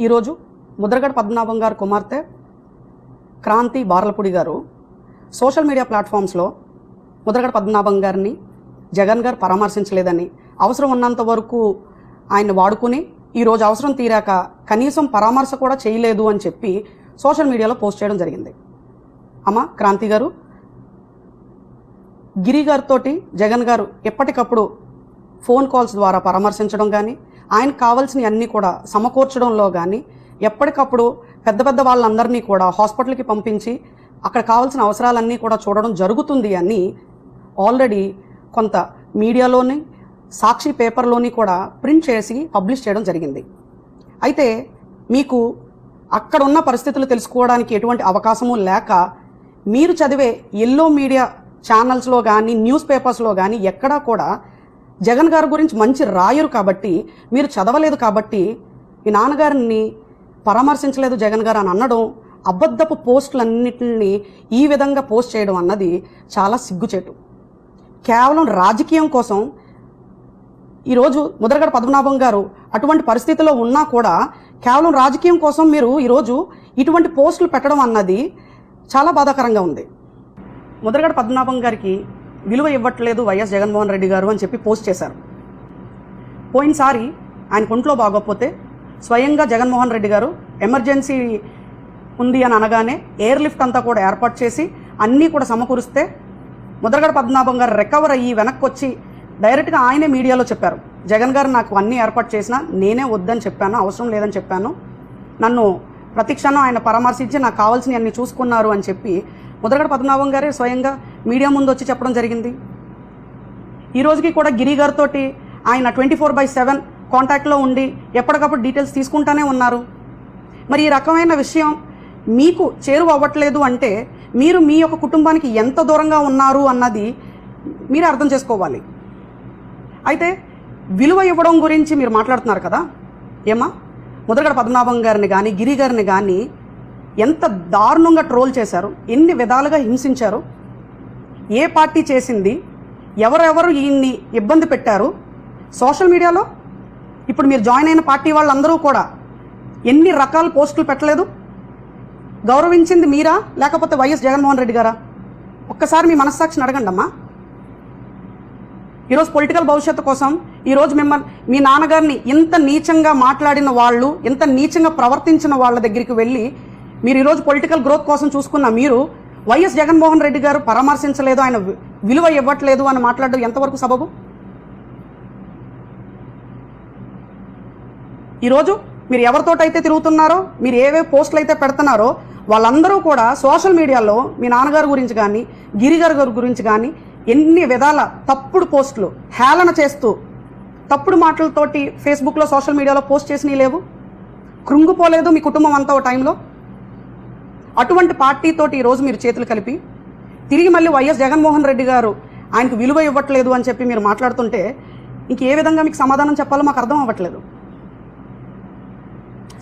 ఈరోజు ముద్రగడ పద్మనాభం గారు కుమార్తె క్రాంతి బార్లపూడి గారు సోషల్ మీడియా ప్లాట్ఫామ్స్లో ముద్రగడ పద్మనాభం గారిని జగన్ గారు పరామర్శించలేదని, అవసరం ఉన్నంత వరకు ఆయన్ని వాడుకుని ఈరోజు అవసరం తీరాక కనీసం పరామర్శ కూడా చేయలేదు అని చెప్పి సోషల్ మీడియాలో పోస్ట్ చేయడం జరిగింది. అమ్మ క్రాంతి గారు, గిరి గారితోటి జగన్ గారు ఎప్పటికప్పుడు ఫోన్ కాల్స్ ద్వారా పరామర్శించడం కానీ, ఆయనకు కావాల్సినవి అన్నీ కూడా సమకూర్చడంలో కానీ, ఎప్పటికప్పుడు పెద్ద పెద్ద వాళ్ళందరినీ కూడా హాస్పిటల్కి పంపించి అక్కడ కావాల్సిన అవసరాలన్నీ కూడా చూడడం జరుగుతుంది అని ఆల్రెడీ కొంత మీడియాలోని సాక్షి పేపర్లోని కూడా ప్రింట్ చేసి పబ్లిష్ చేయడం జరిగింది. అయితే మీకు అక్కడ ఉన్న పరిస్థితులు తెలుసుకోవడానికి ఎటువంటి అవకాశము లేక మీరు చదివే ఎల్లో మీడియా ఛానల్స్లో కానీ న్యూస్ పేపర్స్లో కానీ ఎక్కడా కూడా జగన్ గారి గురించి మంచి రాయరు కాబట్టి, మీరు చదవలేదు కాబట్టి మీ నాన్నగారిని పరామర్శించలేదు జగన్ గారు అని అనడం, అబద్ధపు పోస్టులన్నింటినీ ఈ విధంగా పోస్ట్ చేయడం అన్నది చాలా సిగ్గుచేటు. కేవలం రాజకీయం కోసం ఈరోజు ముద్రగడ పద్మనాభం గారు అటువంటి పరిస్థితిలో ఉన్నా కూడా కేవలం రాజకీయం కోసం మీరు ఈరోజు ఇటువంటి పోస్టులు పెట్టడం అన్నది చాలా బాధాకరంగా ఉంది. ముద్రగడ పద్మనాభం గారికి విలువ ఇవ్వట్లేదు వైఎస్ జగన్మోహన్ రెడ్డి గారు అని చెప్పి పోస్ట్ చేశారు. పోయినసారి ఆయన ఒంట్లో బాగోకపోతే స్వయంగా జగన్మోహన్ రెడ్డి గారు ఎమర్జెన్సీ ఉంది అని అనగానే ఎయిర్ లిఫ్ట్ అంతా కూడా ఏర్పాటు చేసి అన్నీ కూడా సమకూరిస్తే ముద్రగడ పద్మనాభం గారు రికవర్ అయ్యి వెనక్కి వచ్చి డైరెక్ట్గా ఆయనే మీడియాలో చెప్పారు, జగన్ గారు నాకు అన్నీ ఏర్పాటు చేసినా నేనే వద్దని చెప్పాను, అవసరం లేదని చెప్పాను, నన్ను ప్రతిక్షణం ఆయన పరామర్శించి నాకు కావాల్సినవి అన్నీ చూసుకున్నారు అని చెప్పి ముద్రగడ పద్మనాభం గారే స్వయంగా మీడియా ముందు వచ్చి చెప్పడం జరిగింది. ఈ రోజుకి కూడా గిరి గారితో ఆయన 24/7 కాంటాక్ట్లో ఉండి ఎప్పటికప్పుడు డీటెయిల్స్ తీసుకుంటానే ఉన్నారు. మరి ఈ రకమైన విషయం మీకు చేరువ అవ్వట్లేదు అంటే మీరు మీ యొక్క కుటుంబానికి ఎంత దూరంగా ఉన్నారు అన్నది మీరు అర్థం చేసుకోవాలి. అయితే విలువ ఇవ్వడం గురించి మీరు మాట్లాడుతున్నారు కదా, ఏమా ముద్రగడ పద్మనాభం గారిని కానీ గిరి గారిని కానీ ఎంత దారుణంగా ట్రోల్ చేశారు, ఎన్ని విధాలుగా హింసించారు, ఏ పార్టీ చేసింది, ఎవరెవరు ఈయన్ని ఇబ్బంది పెట్టారు, సోషల్ మీడియాలో ఇప్పుడు మీరు జాయిన్ అయిన పార్టీ వాళ్ళందరూ కూడా ఎన్ని రకాల పోస్టులు పెట్టలేదు. గౌరవించింది మీరా లేకపోతే వైఎస్ జగన్మోహన్ రెడ్డి గారా? ఒక్కసారి మీ మనస్సాక్షిని అడగండి అమ్మా. ఈరోజు పొలిటికల్ భవిష్యత్తు కోసం ఈరోజు మిమ్మల్ని మీ నాన్నగారిని ఇంత నీచంగా మాట్లాడిన వాళ్ళు, ఇంత నీచంగా ప్రవర్తించిన వాళ్ళ దగ్గరికి వెళ్ళి మీరు ఈరోజు పొలిటికల్ గ్రోత్ కోసం చూసుకున్న మీరు వైఎస్ జగన్మోహన్ రెడ్డి గారు పరామర్శించలేదు, ఆయన విలువ ఇవ్వట్లేదు అని మాట్లాడడం ఎంతవరకు సబబు? ఈరోజు మీరు ఎవరితోటైతే తిరుగుతున్నారో, మీరు ఏవే పోస్టులు అయితే పెడుతున్నారో వాళ్ళందరూ కూడా సోషల్ మీడియాలో మీ నాన్నగారి గురించి కానీ గిరిగారి గారి గురించి కానీ ఎన్ని విధాల తప్పుడు పోస్టులు హేళన చేస్తూ తప్పుడు మాటలతోటి ఫేస్బుక్లో సోషల్ మీడియాలో పోస్ట్ చేసినవి లేవు? కృంగిపోలేదు మీ కుటుంబం అంతా ఓ టైంలో? అటువంటి పార్టీతోటి ఈరోజు మీరు చేతులు కలిపి తిరిగి మళ్ళీ వైఎస్ జగన్మోహన్ రెడ్డి గారు ఆయనకు విలువ ఇవ్వట్లేదు అని చెప్పి మీరు మాట్లాడుతుంటే ఇంకే విధంగా మీకు సమాధానం చెప్పాలో మాకు అర్థం అవ్వట్లేదు.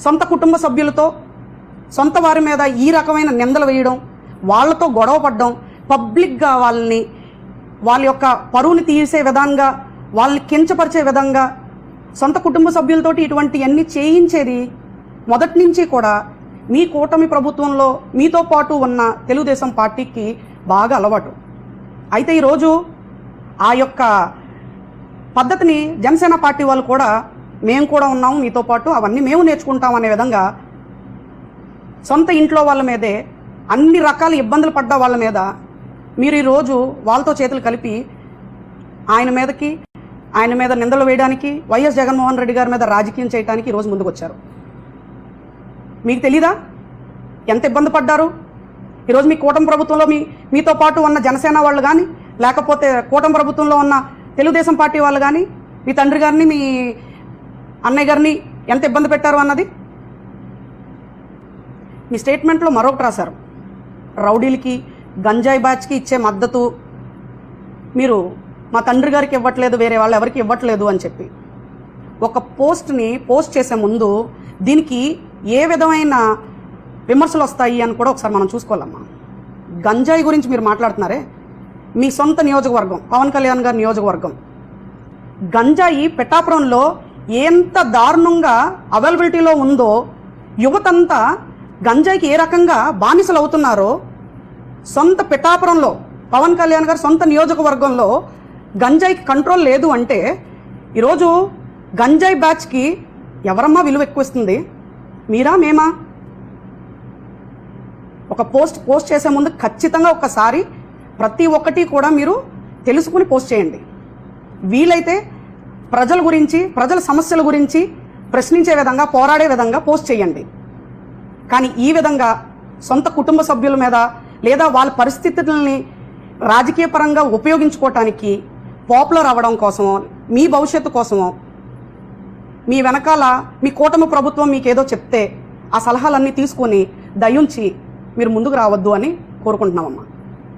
సొంత కుటుంబ సభ్యులతో సొంత వారి మీద ఈ రకమైన నిందలు వేయడం, వాళ్ళతో గొడవ పడడం, పబ్లిక్గా వాళ్ళ యొక్క పరువుని తీసే విధంగా, వాళ్ళని కించపరిచే విధంగా సొంత కుటుంబ సభ్యులతోటి ఇటువంటివన్నీ చేయించేది మొదటి నుంచి కూడా మీ కూటమి ప్రభుత్వంలో మీతో పాటు ఉన్న తెలుగుదేశం పార్టీకి బాగా అలవాటు. అయితే ఈరోజు ఆ యొక్క పద్ధతిని జనసేన పార్టీ వాళ్ళు కూడా మేము కూడా ఉన్నాము మీతో పాటు, అవన్నీ మేము నేర్చుకుంటాం అనే విధంగా సొంత ఇంట్లో వాళ్ళ మీదే అన్ని రకాల ఇబ్బందులు పడ్డ వాళ్ళ మీద మీరు ఈరోజు వాళ్ళతో చేతులు కలిపి ఆయన మీద నిందలు వేయడానికి, వైఎస్ జగన్మోహన్ రెడ్డి గారి మీద రాజకీయం చేయడానికి ఈరోజు ముందుకు వచ్చారు. మీకు తెలీదా ఎంత ఇబ్బంది పడ్డారు? ఈరోజు మీ కూటమి ప్రభుత్వంలో మీతో పాటు ఉన్న జనసేన వాళ్ళు కానీ లేకపోతే కూటమి ప్రభుత్వంలో ఉన్న తెలుగుదేశం పార్టీ వాళ్ళు కానీ మీ తండ్రి గారిని మీ అన్నయ్య గారిని ఎంత ఇబ్బంది పెట్టారు అన్నది మీ స్టేట్మెంట్లో మరొకటి రాశారు. రౌడీలకి గంజాయి బ్యాచ్కి ఇచ్చే మద్దతు మీరు మా తండ్రి గారికి ఇవ్వట్లేదు, వేరే వాళ్ళు ఎవరికి ఇవ్వట్లేదు అని చెప్పి ఒక పోస్ట్ని పోస్ట్ చేసే ముందు దీనికి ఏ విధమైన విమర్శలు వస్తాయి అని కూడా ఒకసారి మనం చూసుకోవాలమ్మా. గంజాయి గురించి మీరు మాట్లాడుతున్నారే, మీ సొంత నియోజకవర్గం పవన్ కళ్యాణ్ గారి నియోజకవర్గం, గంజాయి పిఠాపురంలో ఎంత దారుణంగా అవైలబిలిటీలో ఉందో యువతంతా గంజాయికి ఏ రకంగా బానిసలు అవుతున్నారో, సొంత పిఠాపురంలో పవన్ కళ్యాణ్ గారు సొంత నియోజకవర్గంలో గంజాయికి కంట్రోల్ లేదు అంటే ఈరోజు గంజాయి బ్యాచ్కి ఎవరమ్మా విలువ ఎక్కువస్తుంది? మీరా, మేమా? ఒక పోస్ట్ చేసే ముందు ఖచ్చితంగా ఒక్కసారి ప్రతి ఒక్కటి కూడా మీరు తెలుసుకుని పోస్ట్ చేయండి. వీలైతే ప్రజల గురించి, ప్రజల సమస్యల గురించి ప్రశ్నించే విధంగా, పోరాడే విధంగా పోస్ట్ చేయండి. కానీ ఈ విధంగా సొంత కుటుంబ సభ్యుల మీద లేదా వాళ్ళ పరిస్థితులని రాజకీయ పరంగా ఉపయోగించుకోవటానికి, పాపులర్ అవ్వడం కోసమో, మీ భవిష్యత్తు కోసమో, మీ వెనకాల మీ కూటమి ప్రభుత్వం మీకేదో చెప్తే ఆ సలహాలన్నీ తీసుకొని దయుంచి మీరు ముందుకు రావద్దు అని కోరుకుంటున్నామమ్మా.